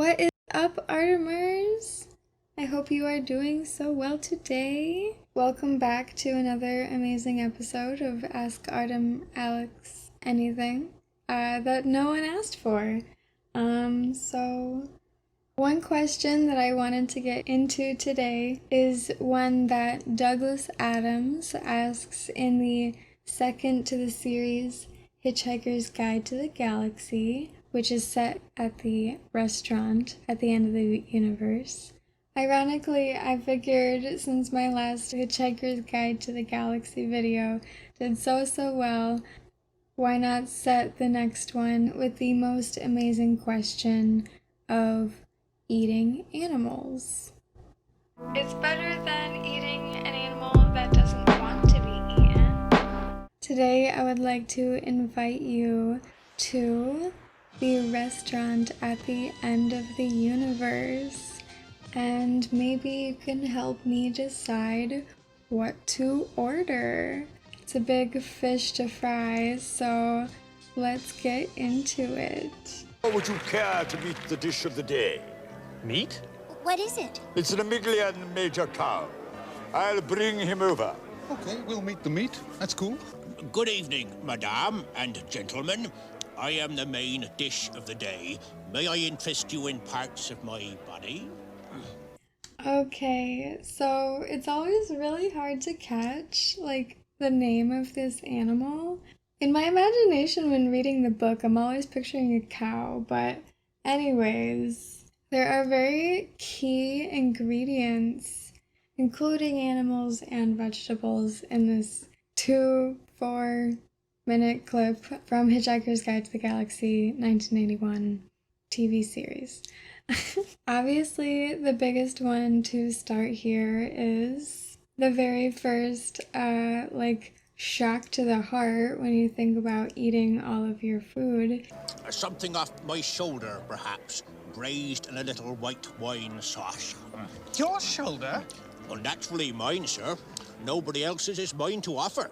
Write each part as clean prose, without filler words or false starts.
What is up, Artemers? I hope you are doing so well today. Welcome back to another amazing episode of Ask Artem Alex Anything that no one asked for. So one question that I wanted to get into today is one that Douglas Adams asks in the second to the series Hitchhiker's Guide to the Galaxy, which is set at the restaurant at the end of the universe. Ironically, I figured since my last Hitchhiker's Guide to the Galaxy video did so well, why not set the next one with the most amazing question of eating animals? It's better than eating an animal that doesn't want to be eaten. Today I would like to invite you to the restaurant at the end of the universe, and maybe you can help me decide what to order. It's a big fish to fry, so let's get into it. Or would you care to meet the dish of the day? Meat? What is it? It's an Ameglian Major Cow. I'll bring him over. Okay, we'll meet the meat. That's cool. Good evening, madame and gentlemen. I am the main dish of the day. May I interest you in parts of my body? Okay, so it's always really hard to catch, like, the name of this animal. In my imagination when reading the book, I'm always picturing a cow, but anyways, there are very key ingredients, including animals and vegetables, in this 2-4-minute clip from Hitchhiker's Guide to the Galaxy 1981 TV series. Obviously, the biggest one to start here is the very first, shock to the heart when you think about eating all of your food. Something off my shoulder, perhaps. Braised in a little white wine sauce. Your shoulder? Well, naturally mine, sir. Nobody else's is mine to offer.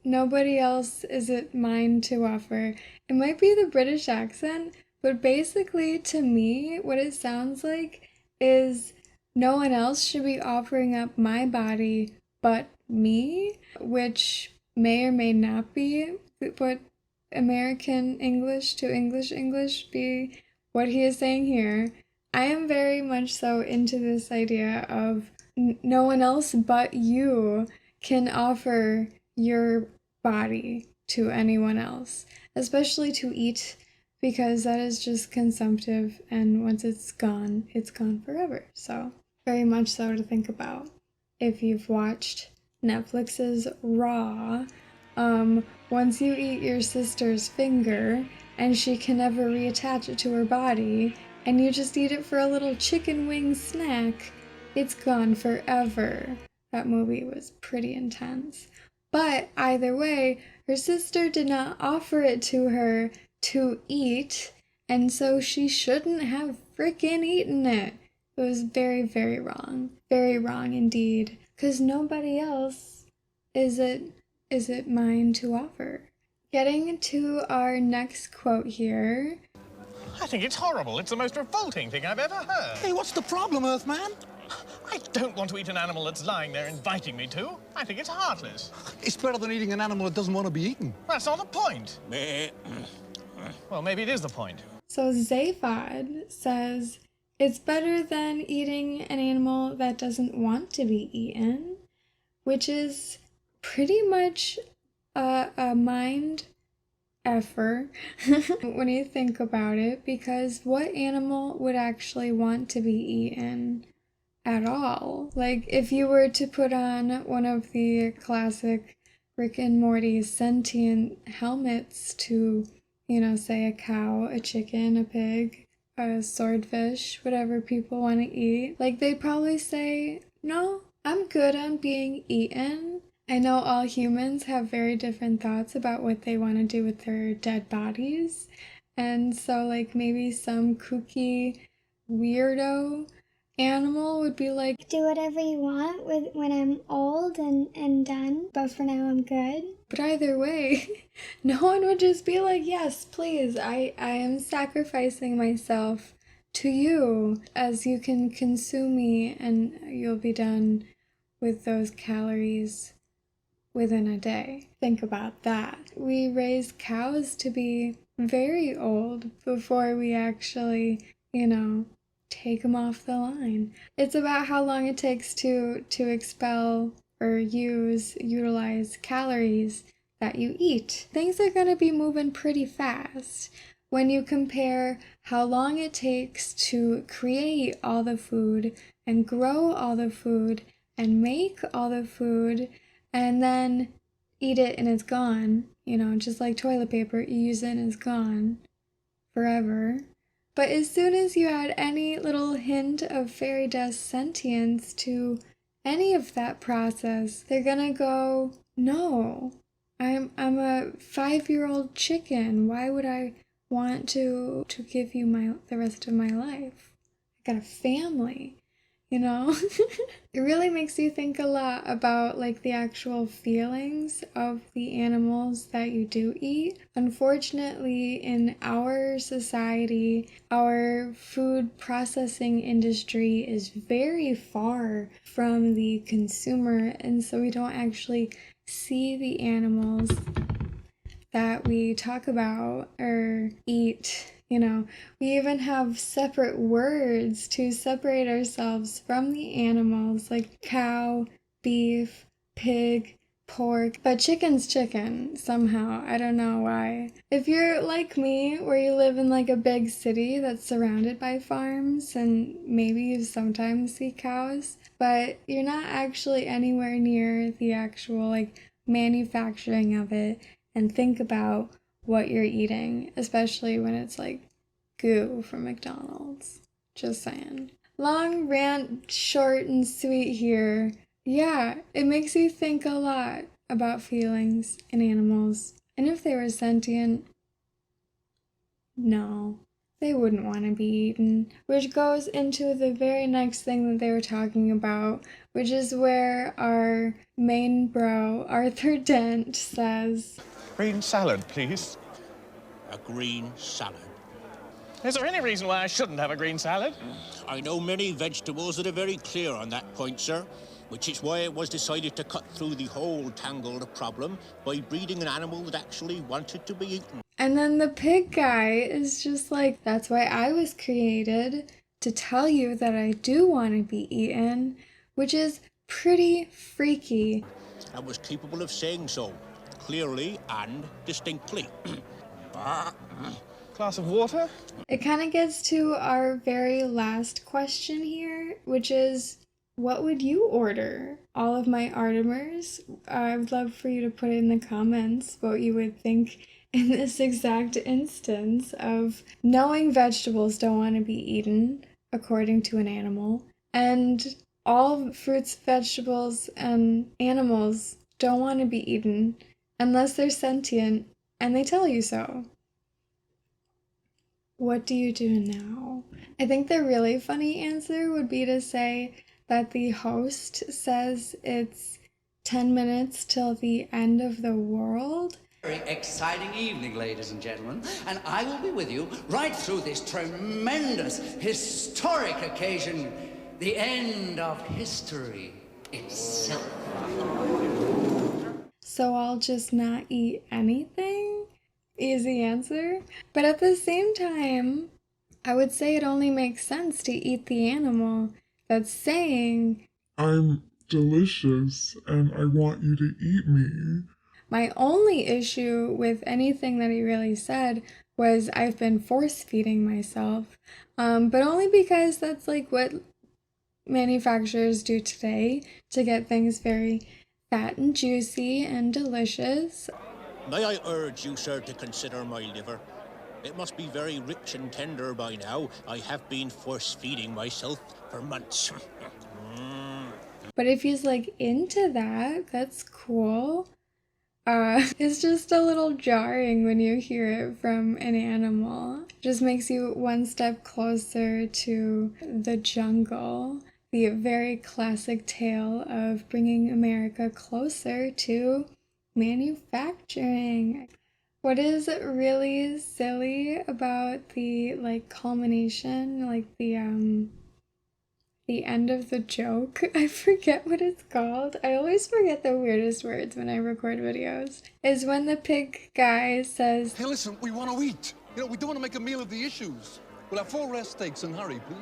Nobody else is it mine to offer. It might be the British accent, but basically, to me, what it sounds like is no one else should be offering up my body but me, which may or may not be what American English to English be what he is saying here. I am very much so into this idea of no one else but you can offer your body to anyone else, especially to eat, because that is just consumptive, and once it's gone forever. So very much so to think about. If you've watched Netflix's Raw, once you eat your sister's finger and she can never reattach it to her body, and you just eat it for a little chicken wing snack, it's gone forever. That movie was pretty intense. But either way, her sister did not offer it to her to eat, and so she shouldn't have frickin' eaten it. It was very, very wrong. Very wrong indeed. 'Cause nobody else is it mine to offer. Getting to our next quote here. I think it's horrible. It's the most revolting thing I've ever heard. Hey, what's the problem, Earthman? I don't want to eat an animal that's lying there inviting me to. I think it's heartless. It's better than eating an animal that doesn't want to be eaten. That's not the point. Meh. Well, maybe it is the point. So Zaphod says, it's better than eating an animal that doesn't want to be eaten, which is pretty much a mind effer when you think about it, because what animal would actually want to be eaten at all? Like, if you were to put on one of the classic Rick and Morty Sentient helmets to, say a cow, a chicken, a pig, a swordfish, whatever people want to eat, like, they'd probably say, no, I'm good on being eaten. I know all humans have very different thoughts about what they want to do with their dead bodies, and so, like, maybe some kooky weirdo animal would be like, Do whatever you want when I'm old and done, but for now I'm good. But either way, no one would just be like, yes, please, I am sacrificing myself to you, as you can consume me and you'll be done with those calories within a day. Think about that. We raise cows to be very old before we actually, take them off the line. It's about how long it takes to expel or utilize calories that you eat. Things are going to be moving pretty fast when you compare how long it takes to create all the food and grow all the food and make all the food and then eat it and it's gone. Just like toilet paper, you use it and it's gone forever. But as soon as you add any little hint of fairy dust sentience to any of that process, they're gonna go, no, I'm a 5-year-old chicken. Why would I want to give you the rest of my life? I got a family, It really makes you think a lot about the actual feelings of the animals that you do eat. Unfortunately, in our society, our food processing industry is very far from the consumer, and so we don't actually see the animals that we talk about or eat. We even have separate words to separate ourselves from the animals, like cow, beef, pig, pork. But chicken's chicken, somehow. I don't know why. If you're like me, where you live in a big city that's surrounded by farms, and maybe you sometimes see cows, but you're not actually anywhere near the actual, manufacturing of it, and think about what you're eating, especially when it's goo from McDonald's. Just saying. Long rant, short and sweet here. Yeah, it makes you think a lot about feelings in animals. And if they were sentient, no, they wouldn't want to be eaten. Which goes into the very next thing that they were talking about, which is where our main bro, Arthur Dent, says, Green salad, please. A green salad. Is there any reason why I shouldn't have a green salad? I know many vegetables that are very clear on that point, sir, which is why it was decided to cut through the whole tangled problem by breeding an animal that actually wanted to be eaten. And then the pig guy is just like, that's why I was created, to tell you that I do want to be eaten, which is pretty freaky. And was capable of saying so, clearly and distinctly. Glass of water? It kind of gets to our very last question here, which is, what would you order? All of my Artemers, I would love for you to put in the comments what you would think in this exact instance of knowing vegetables don't want to be eaten according to an animal, and all fruits, vegetables, and animals don't want to be eaten unless they're sentient and they tell you so. What do you do now? I think the really funny answer would be to say that the host says it's 10 minutes till the end of the world. Very exciting evening, ladies and gentlemen, and I will be with you right through this tremendous, historic occasion, the end of history itself. So I'll just not eat anything? Easy answer. But at the same time, I would say it only makes sense to eat the animal that's saying, I'm delicious and I want you to eat me. My only issue with anything that he really said was I've been force feeding myself, but only because that's what manufacturers do today to get things very fat and juicy and delicious. May I urge you, sir, to consider my liver? It must be very rich and tender by now. I have been force-feeding myself for months. But if he's into that, that's cool. It's just a little jarring when you hear it from an animal. It just makes you one step closer to the jungle. The very classic tale of bringing America closer to manufacturing. What is really silly about the like culmination, like the end of the joke? I forget what it's called. I always forget the weirdest words when I record videos. Is when the pig guy says, Hey, listen, we want to eat. You know, we don't want to make a meal of the issues. We'll have 4 rest steaks and hurry, please.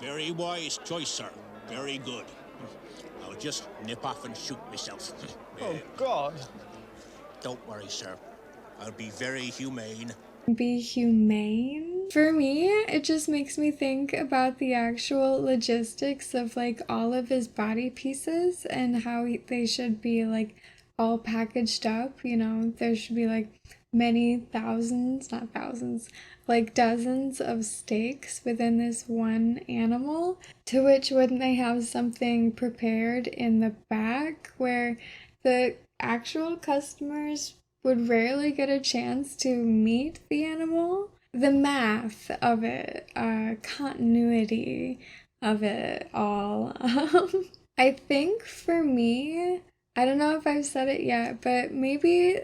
Very wise choice, sir. Very good. I'll just nip off and shoot myself. Oh, God. Don't worry, sir. I'll be very humane. be humane? For me, it just makes me think about the actual logistics of like all of his body pieces and how they should be like all packaged up. You know, there should be like many thousands, not thousands, like dozens of steaks within this one animal. To which, wouldn't they have something prepared in the back where the actual customers would rarely get a chance to meet the animal? The math of it, continuity of it all. I think for me, I don't know if I've said it yet, but maybe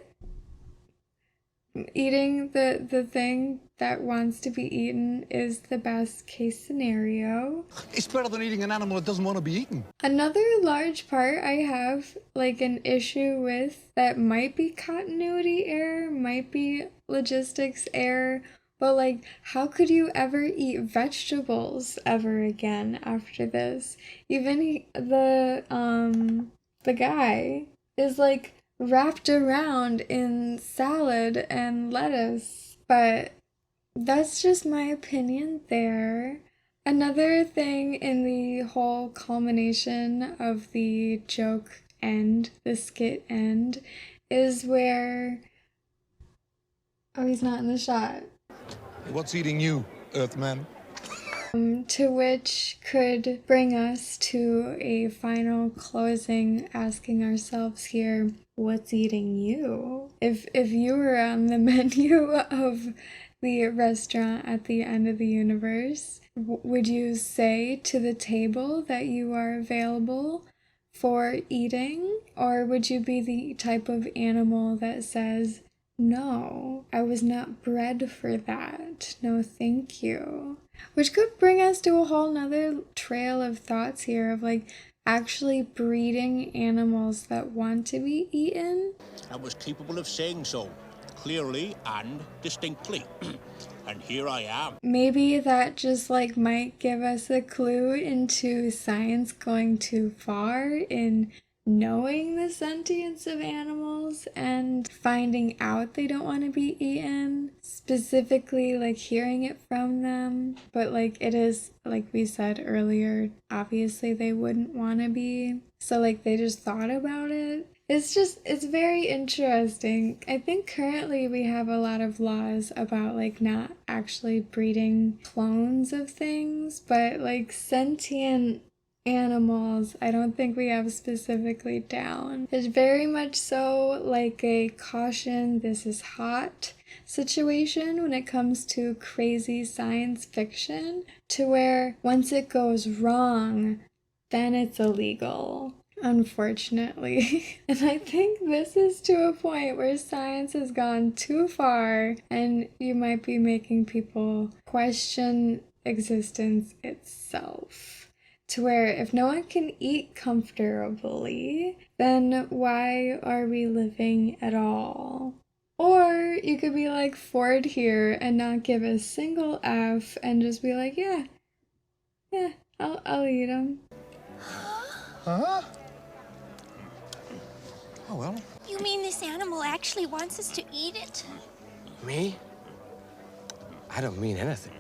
eating the thing that wants to be eaten is the best case scenario. It's better than eating an animal that doesn't want to be eaten. Another large part I have like an issue with that might be continuity error, might be logistics error, but like how could you ever eat vegetables ever again after this? Even the guy is like wrapped around in salad and lettuce, but that's just my opinion there. Another thing in the whole culmination of the joke end, the skit end, is where... Oh, he's not in the shot. What's eating you, Earthman? To which could bring us to a final closing, asking ourselves here, what's eating you? If you were on the menu of the restaurant at the end of the universe, would you say to the table that you are available for eating? Or would you be the type of animal that says, no, I was not bred for that. No, thank you. Which could bring us to a whole nother trail of thoughts here of like actually breeding animals that want to be eaten. I was capable of saying so, clearly and distinctly. And here I am. Maybe that just like might give us a clue into science going too far in knowing the sentience of animals and finding out they don't want to be eaten, specifically like hearing it from them. But like it is, like we said earlier, obviously they wouldn't want to be, so like they just thought about it. It's very interesting. I think currently we have a lot of laws about like not actually breeding clones of things, but like sentient animals, I don't think we have specifically down. It's very much so like a caution, this is hot situation when it comes to crazy science fiction, to where once it goes wrong, then it's illegal, unfortunately. And I think this is to a point where science has gone too far and you might be making people question existence itself. To where if no one can eat comfortably, then why are we living at all? Or you could be like Ford here and not give a single F and just be like, yeah, I'll eat them. Huh? Oh, well. You mean this animal actually wants us to eat it? Me? I don't mean anything.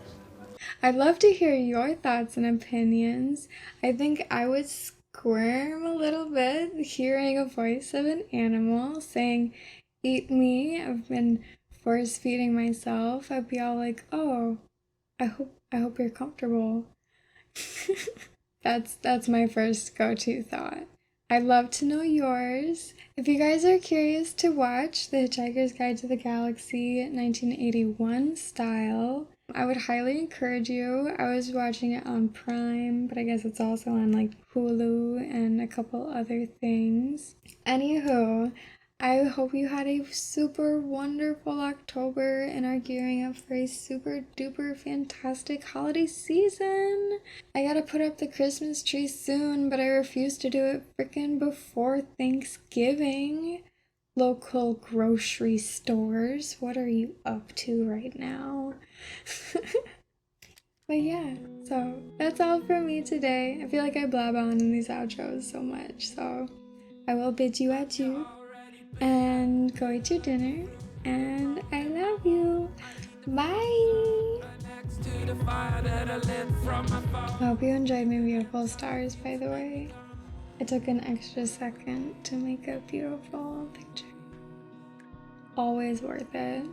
I'd love to hear your thoughts and opinions. I think I would squirm a little bit hearing a voice of an animal saying, eat me. I've been force feeding myself. I'd be all like, oh, I hope you're comfortable. That's my first go-to thought. I'd love to know yours. If you guys are curious to watch The Hitchhiker's Guide to the Galaxy 1981 style, I would highly encourage you. I was watching it on Prime, but I guess it's also on like Hulu and a couple other things. Anywho, I hope you had a super wonderful October and are gearing up for a super duper fantastic holiday season. I gotta put up the Christmas tree soon, but I refuse to do it frickin' before Thanksgiving. Local grocery stores, what are you up to right now? But yeah, so that's all for me today. I feel like I blab on in these outros so much, so I will bid you adieu and go eat your dinner, and I love you. Bye! I hope you enjoyed my beautiful stars, by the way. I took an extra second to make a beautiful picture. Always worth it.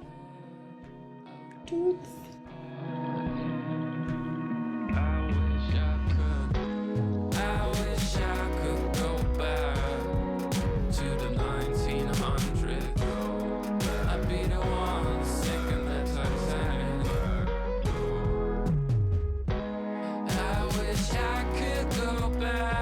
Dudes. Back